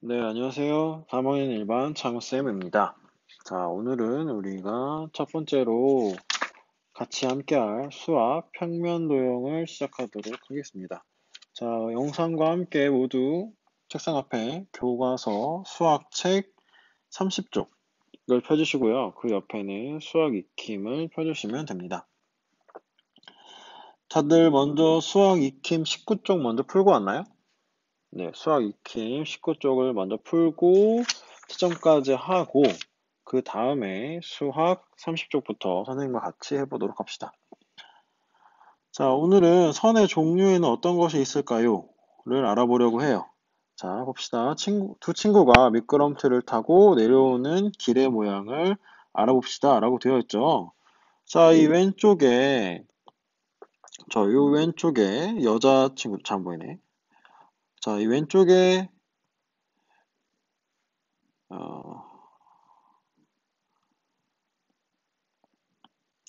네, 안녕하세요. 3학년 일반 창우쌤입니다. 자, 오늘은 우리가 첫 번째로 같이 함께할 수학 평면 도형을 시작하도록 하겠습니다. 자, 영상과 함께 모두 책상 앞에 교과서 수학책 30쪽을 펴주시고요. 그 옆에는 수학 익힘을 펴주시면 됩니다. 다들 먼저 수학 익힘 19쪽 먼저 풀고 왔나요? 네, 수학 익힘 19쪽을 먼저 풀고 채점까지 하고 그 다음에 수학 30쪽부터 선생님과 같이 해보도록 합시다. 자, 오늘은 선의 종류에는 어떤 것이 있을까요? 를 알아보려고 해요. 자, 봅시다. 두 친구가 미끄럼틀을 타고 내려오는 길의 모양을 알아봅시다. 라고 되어 있죠. 자, 이 왼쪽에, 이 왼쪽에 여자친구, 잘 안 보이네. 자, 이 왼쪽에, 어,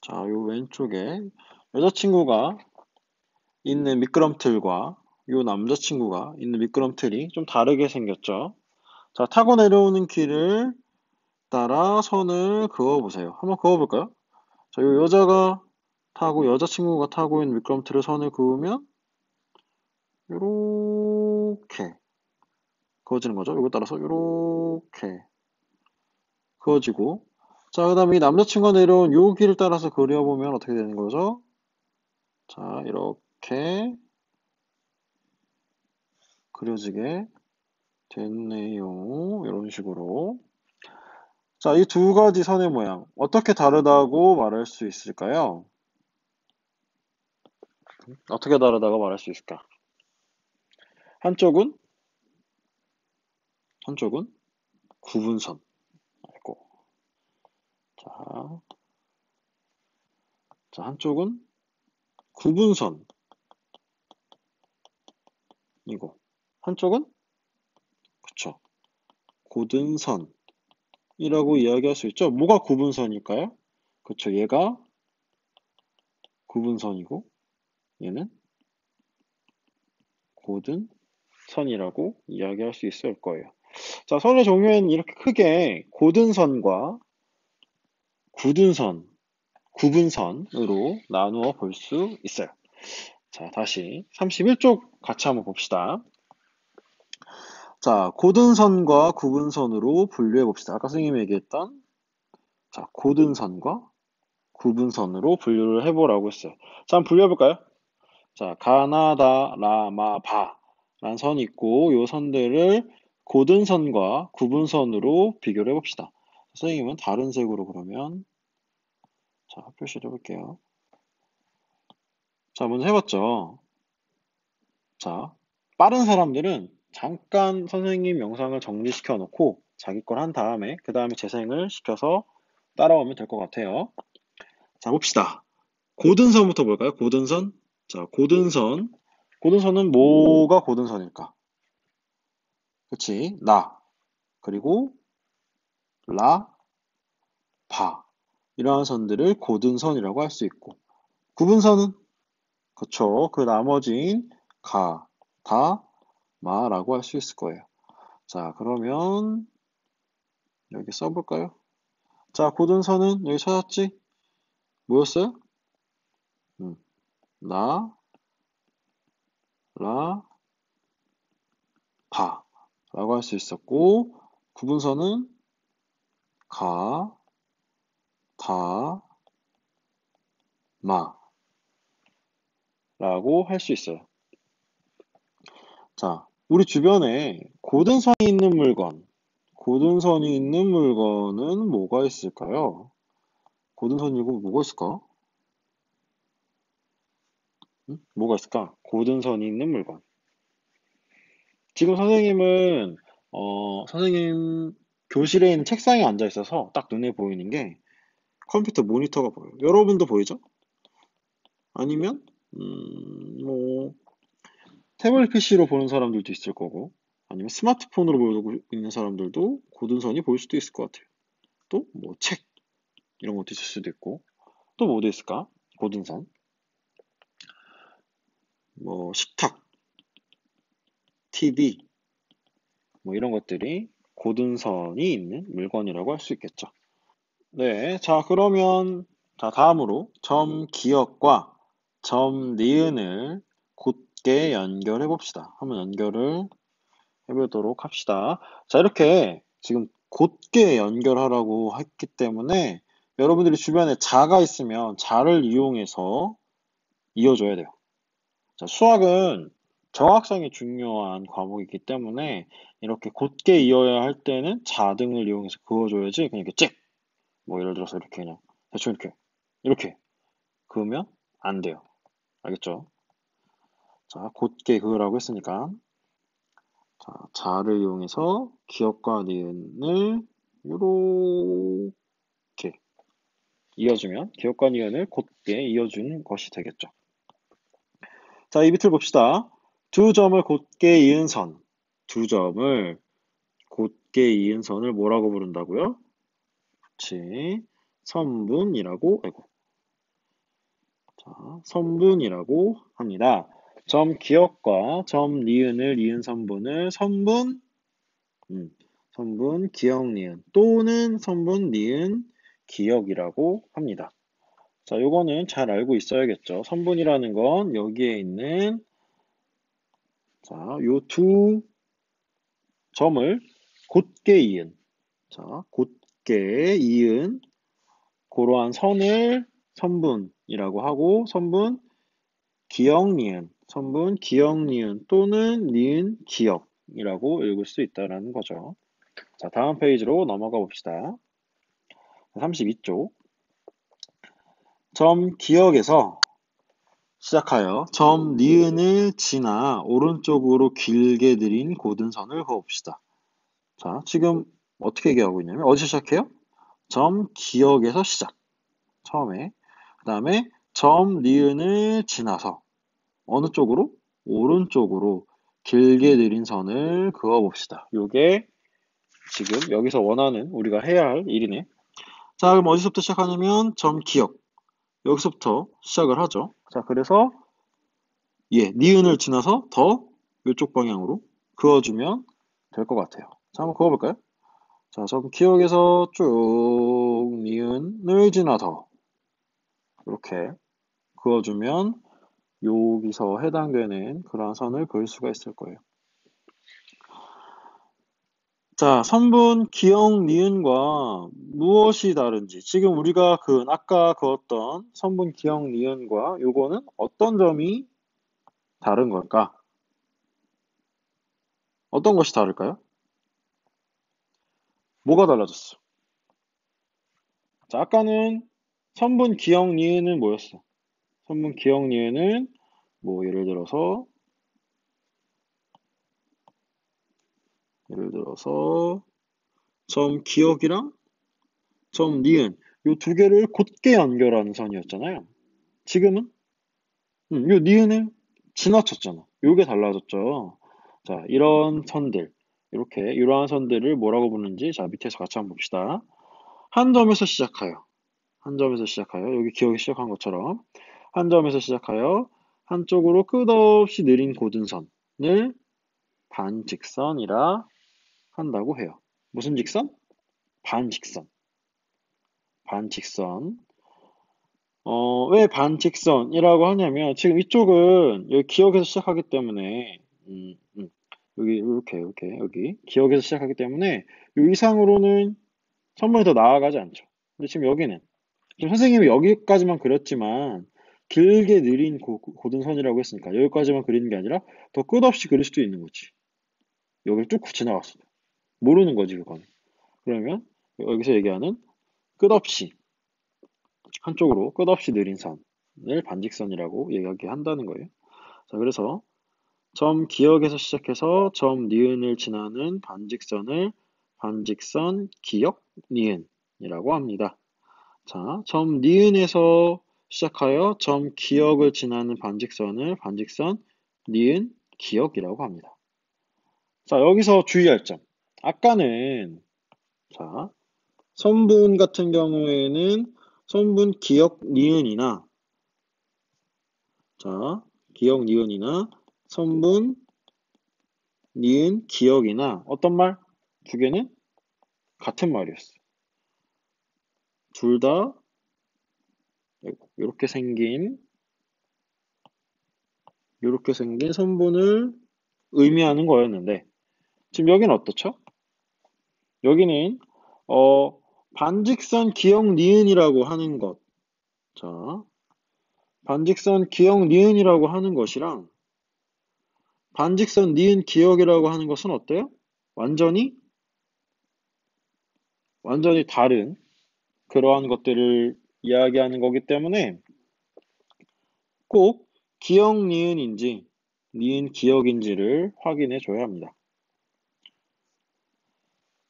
자, 요 왼쪽에 여자친구가 있는 미끄럼틀과 요 남자친구가 있는 미끄럼틀이 좀 다르게 생겼죠. 자, 타고 내려오는 길을 따라 선을 그어보세요. 한번 그어볼까요? 자, 요 여자친구가 타고 있는 미끄럼틀에 선을 그으면 요렇게 그어지는 거죠. 요거 따라서 요렇게 그어지고, 자, 그 다음에 이 남자친구가 내려온 요 길을 따라서 그려보면 어떻게 되는 거죠? 자, 이렇게 그려지게 됐네요. 이런 식으로. 자, 이 두 가지 선의 모양 어떻게 다르다고 말할 수 있을까요? 어떻게 다르다고 말할 수 있을까? 한쪽은 한쪽은 구분선이고, 자, 한쪽은 구분선이고, 한쪽은 그쵸, 고등선이라고 이야기할 수 있죠. 뭐가 구분선일까요? 그쵸, 얘가 구분선이고 얘는 고등선이라고 이야기할 수 있을 거예요. 자, 선의 종류에는 이렇게 크게 고등선과 굳은선, 구분선으로 나누어 볼 수 있어요. 자, 다시 31쪽 같이 한번 봅시다. 자, 고등선과 구분선으로 분류해 봅시다. 아까 선생님이 얘기했던, 자, 고등선과 구분선으로 분류를 해보라고 했어요. 자, 한번 분류해 볼까요? 자, 가나다, 라마, 바 라는 선이 있고, 이 선들을 고등선과 구분선으로 비교를 해봅시다. 선생님은 다른 색으로 그러면, 자, 표시를 해볼게요. 자, 먼저 해봤죠. 자, 빠른 사람들은 잠깐 선생님 영상을 정지시켜 놓고 자기 걸 한 다음에 그 다음에 재생을 시켜서 따라오면 될 것 같아요. 자, 봅시다. 고등선부터 볼까요? 고등선. 자, 고등선. 고등선은 뭐가 고등선일까? 그치? 나. 그리고 라, 바. 이러한 선들을 고등선이라고 할 수 있고. 구분선은? 그쵸. 그 나머지인 가, 다, 마라고 할 수 있을 거예요. 자, 그러면 여기 써볼까요? 자, 고등선은 여기 찾았지? 뭐였어요? 음, 나, 라, 바 라고 할 수 있었고, 구분선은 가, 다, 마 라고 할 수 있어요. 자, 우리 주변에 고등선이 있는 물건은 뭐가 있을까요? 고등선이고 뭐가 있을까? 뭐가 있을까? 고등선이 있는 물건. 지금 선생님은 선생님 교실에 있는 책상에 앉아 있어서 딱 눈에 보이는 게 컴퓨터 모니터가 보여요. 여러분도 보이죠? 아니면 뭐 태블릿 PC로 보는 사람들도 있을 거고, 아니면 스마트폰으로 보고 있는 사람들도 고등선이 보일 수도 있을 것 같아요. 또 뭐 책 이런 것도 있을 수도 있고, 또 뭐도 있을까? 고등선. 뭐 식탁, TV, 뭐 이런 것들이 고등선이 있는 물건이라고 할 수 있겠죠. 네, 자, 그러면, 자, 다음으로 점 기역과 점 니은을 곧게 연결해 봅시다. 한번 연결을 해보도록 합시다. 자, 이렇게 지금 곧게 연결하라고 했기 때문에 여러분들이 주변에 자가 있으면 자를 이용해서 이어줘야 돼요. 자, 수학은 정확성이 중요한 과목이기 때문에 이렇게 곧게 이어야 할 때는 자 등을 이용해서 그어줘야지 그냥 이렇게 찍! 뭐 예를 들어서 이렇게 그냥 대충 이렇게 그으면 안 돼요. 알겠죠? 자, 곧게 그으라고 했으니까 자, 자를 이용해서 기역과 니은을 이렇게 이어주면 기역과 니은을 곧게 이어주는 것이 되겠죠. 자, 이 밑을 봅시다. 두 점을 곧게 이은 선. 두 점을 곧게 이은 선을 뭐라고 부른다고요? 그렇지. 선분이라고, 아이고. 자, 선분이라고 합니다. 점 기역과 점 니은을 이은 선분을 선분, 선분 기역 니은 또는 선분 니은 기역이라고 합니다. 자, 요거는 잘 알고 있어야겠죠. 선분이라는 건 여기에 있는 자, 요 두 점을 곧게 이은 자, 곧게 이은 고러한 선을 선분이라고 하고 선분 기역 니은 선분 기역 니은 또는 니은 기역이라고 읽을 수 있다는 거죠. 자, 다음 페이지로 넘어가 봅시다. 32쪽 점 기역에서 시작하여 점 니은을 지나 오른쪽으로 길게 느린 고든선을 그어봅시다. 자, 지금 어떻게 얘기하고 있냐면 어디서 시작해요? 점 기역에서 시작. 처음에. 그 다음에 점 니은을 지나서 어느 쪽으로? 오른쪽으로 길게 느린 선을 그어봅시다. 요게 지금 여기서 원하는 우리가 해야 할 일이네. 자, 그럼 어디서부터 시작하냐면 점 기역. 여기서부터 시작을 하죠. 자, 그래서 니은을 지나서 더 이쪽 방향으로 그어주면 될 것 같아요. 자, 한번 그어볼까요? 자, 점 기역에서 쭉 니은을 지나서 이렇게 그어주면 여기서 해당되는 그러한 선을 그을 수가 있을 거예요. 자, 선분 기역 니은과 무엇이 다른지 지금 우리가 아까 그었던 선분 기역 니은과 요거는 어떤 점이 다른 걸까? 어떤 것이 다를까요? 뭐가 달라졌어? 자, 아까는 선분 기역 니은은 뭐였어? 선분 기역 니은은 뭐 예를 들어서 점 기역이랑 점 니은 요 두 개를 곧게 연결하는 선이었잖아요. 지금은 요 니은을 지나쳤잖아. 요게 달라졌죠. 자, 이런 선들 이러한 선들을 뭐라고 부르는지 자 밑에서 같이 한번 봅시다. 한 점에서 시작하여 여기 기억이 시작한 것처럼 한 점에서 시작하여 한쪽으로 끝없이 느린 고등선을 반직선이라 한다고 해요. 무슨 직선? 반직선. 반직선. 왜 반직선이라고 하냐면 지금 이쪽은 여기 기역에서 시작하기 때문에 여기 이렇게 여기 기역에서 시작하기 때문에 이 이상으로는 선분이 더 나아가지 않죠. 근데 지금 여기는 지금 선생님이 여기까지만 그렸지만 길게 느린 고등선이라고 했으니까 여기까지만 그리는 게 아니라 더 끝없이 그릴 수도 있는 거지. 여기를 쭉 지나갔어. 모르는 거지 그건. 그러면 여기서 얘기하는 끝없이 한쪽으로 끝없이 느린 선을 반직선이라고 이야기한다는 거예요. 자, 그래서 점 기역에서 시작해서 점 니은을 지나는 반직선을 반직선 기역 니은이라고 합니다. 자, 점 니은에서 시작하여 점 기역을 지나는 반직선을 반직선 니은 기역이라고 합니다. 자, 여기서 주의할 점. 아까는 자, 선분 같은 경우에는 선분 기역 니은이나 자, 기역 니은이나 선분 니은, 기억이나 어떤 말? 두 개는 같은 말이었어. 둘 다 이렇게 생긴 선분을 의미하는 거였는데 지금 여기는 어떻죠? 여기는 어, 반직선 기억 니은이라고 하는 것. 자, 반직선 기억 니은이라고 하는 것이랑 반직선 니은 기억이라고 하는 것은 어때요? 완전히 다른 그러한 것들을 이야기하는 거기 때문에 꼭 기억 니은인지 니은 기억인지를 확인해 줘야 합니다.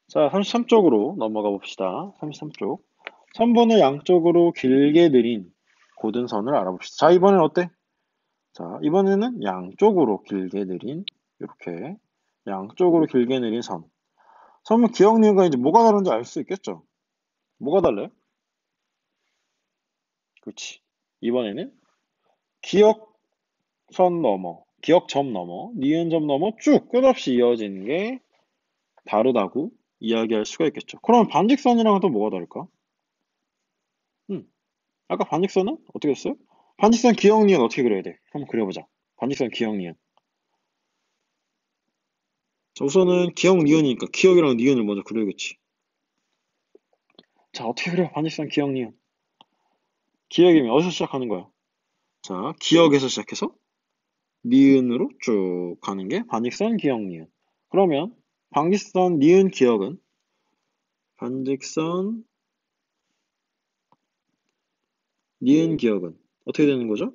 자, 33쪽으로 넘어가 봅시다. 33쪽. 선분을 양쪽으로 길게 느린 고등선을 알아봅시다. 자, 이번엔 어때? 자, 이번에는 양쪽으로 길게 느린 이렇게 양쪽으로 길게 느린 선. 선분 기억 니은과 이제 뭐가 다른지 알 수 있겠죠? 뭐가 달라요? 그렇지. 이번에는 기억선 넘어, 기억점 넘어, 니은점 넘어 쭉 끝없이 이어지는 게 다르다고 이야기할 수가 있겠죠. 그럼 반직선이랑은 또 뭐가 다를까? 음, 아까 반직선은 어떻게 했어요? 반직선 기억 니은 어떻게 그려야 돼? 한번 그려보자. 반직선 기억 니은. 자, 우선은 기억 니은이니까 기억이랑 니은을 먼저 그려야겠지. 자, 어떻게 그려? 반직선 기억 니은. 기억이면 어디서 시작하는 거야? 자, 기억에서 시작해서 니은으로 쭉 가는 게 반직선 기억 니은. 그러면 반직선 니은 기억은 반직선 니은 기억은 어떻게 되는 거죠?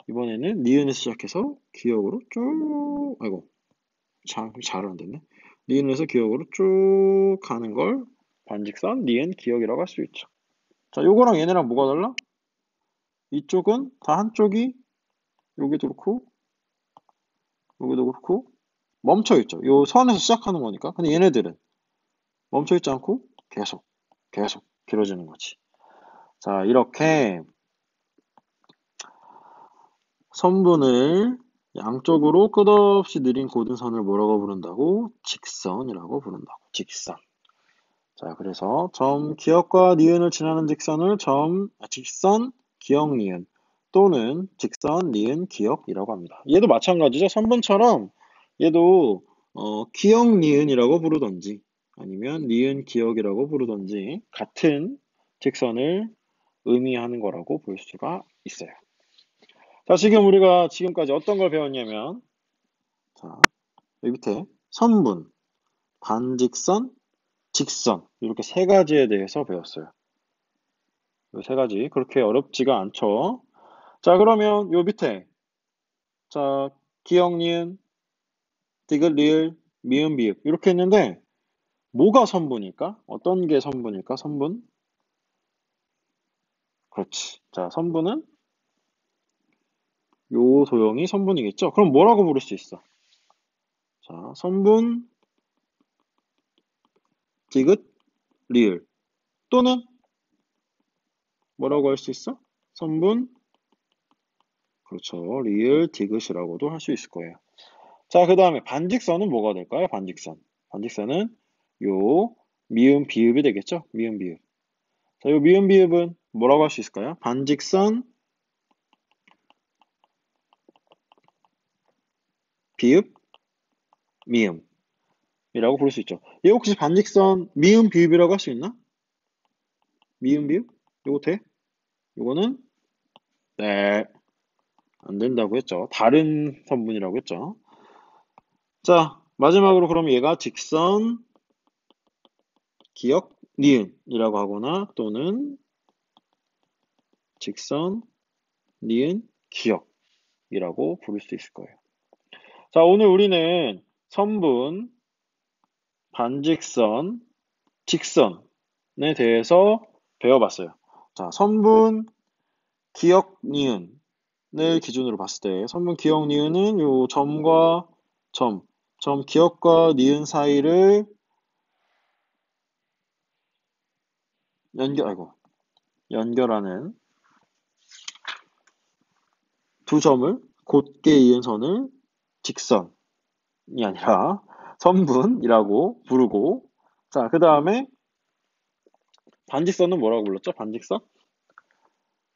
이번에는 니은에서 시작해서 기억으로 쭉, 아이고, 잘 안 됐네. 니은에서 기억으로 쭉 가는 걸 반직선 니은 기억이라고 할 수 있죠. 자, 요거랑 얘네랑 뭐가 달라? 이쪽은 다 한쪽이 여기도 그렇고 여기도 그렇고 멈춰 있죠. 요 선에서 시작하는 거니까. 근데 얘네들은 멈춰 있지 않고 계속 길어지는 거지. 자, 이렇게 선분을 양쪽으로 끝없이 느린 고등선을 뭐라고 부른다고? 직선이라고 부른다고. 직선. 자, 그래서 점 기억과 니은을 지나는 직선을 직선 기억 니은 또는 직선 니은 기억이라고 합니다. 얘도 마찬가지죠. 선분처럼 얘도 기억 니은이라고 부르던지 아니면 니은 기억이라고 부르던지 같은 직선을 의미하는 거라고 볼 수가 있어요. 자, 지금 우리가 지금까지 어떤 걸 배웠냐면 자, 여기 밑에 선분, 반직선, 직선 이렇게 세 가지에 대해서 배웠어요. 이 세 가지 그렇게 어렵지가 않죠. 자, 그러면 요 밑에 자 기억 니은, 디귿 리을, 미음 비읍 이렇게 있는데 뭐가 선분일까? 어떤 게 선분일까? 선분? 그렇지. 자, 선분은 요 도형이 선분이겠죠? 그럼 뭐라고 부를 수 있어? 자, 선분, 디귿, 리을 또는 뭐라고 할 수 있어? 선분, 그렇죠. 리을, 디귿이라고도 할 수 있을 거예요. 자, 그 다음에 반직선은 뭐가 될까요? 반직선. 반직선은 요 미음 비읍이 되겠죠? 미음 비읍. 자, 요 미음 비읍은 뭐라고 할 수 있을까요? 반직선 비읍 미음이라고 부를 수 있죠. 얘 혹시 반직선 미음 비읍이라고 할 수 있나? 미음 비읍? 요거 돼? 요거는 네, 안 된다고 했죠. 다른 선분이라고 했죠. 자, 마지막으로 그럼 얘가 직선 기억 니은이라고 하거나 또는 직선 니은 기억이라고 부를 수 있을 거예요. 자, 오늘 우리는 선분, 반직선, 직선에 대해서 배워봤어요. 자, 선분, 기억, 니은을 기준으로 봤을 때 선분, 기억, 니은은 요 점과 점 기억과 니은 사이를 연결하는 두 점을 곧게 이은 선을 직선이 아니라 선분이라고 부르고, 자, 그 다음에 반직선은 뭐라고 불렀죠? 반직선?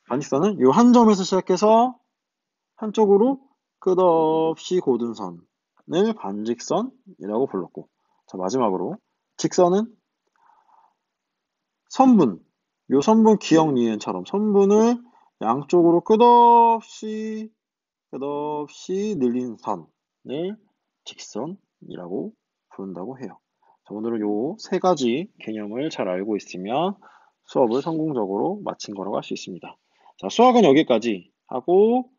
반직선은 이 한 점에서 시작해서 한쪽으로 끝없이 고든 선을 반직선이라고 불렀고, 자, 마지막으로 직선은 선분, 요 선분 기억 니은처럼 선분을 양쪽으로 끝없이 늘린 선을 직선이라고 부른다고 해요. 자, 오늘은 요 세 가지 개념을 잘 알고 있으면 수업을 성공적으로 마친 거라고 할 수 있습니다. 자, 수학은 여기까지 하고,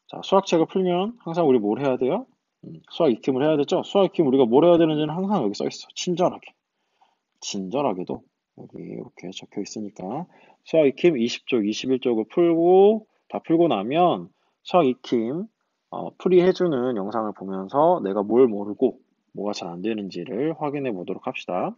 자, 수학책을 풀면 항상 우리 뭘 해야 돼요? 수학 익힘을 해야 되죠? 수학 익힘 우리가 뭘 해야 되는지는 항상 여기 써 있어. 친절하게도 여기 이렇게 적혀 있으니까 수학 익힘 20쪽, 21쪽을 풀고 다 풀고 나면 수학 익힘 풀이해주는 영상을 보면서 내가 뭘 모르고 뭐가 잘 안 되는지를 확인해 보도록 합시다.